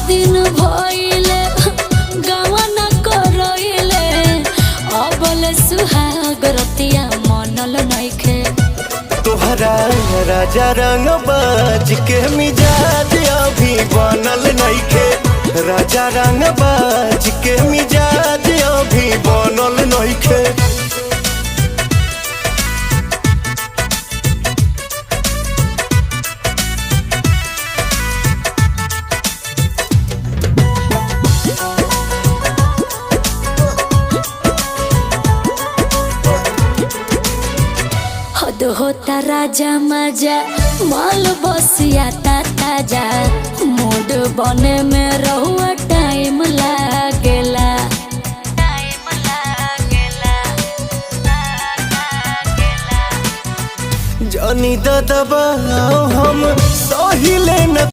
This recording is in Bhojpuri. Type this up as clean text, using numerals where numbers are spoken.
दिन भइले गावा न करइले अबल सुहाग रतिया मनल नइखे। तोहरा राजा रंग बाज के मिजाज अभी बनल नइखे। राजा रंग बाज के मिजाज अभी बनल नइखे। हद होता राजा मजा माल बसिया ताजा मूड बने में रहुआ टाइम लागेला। जानी दादा हम सही ले न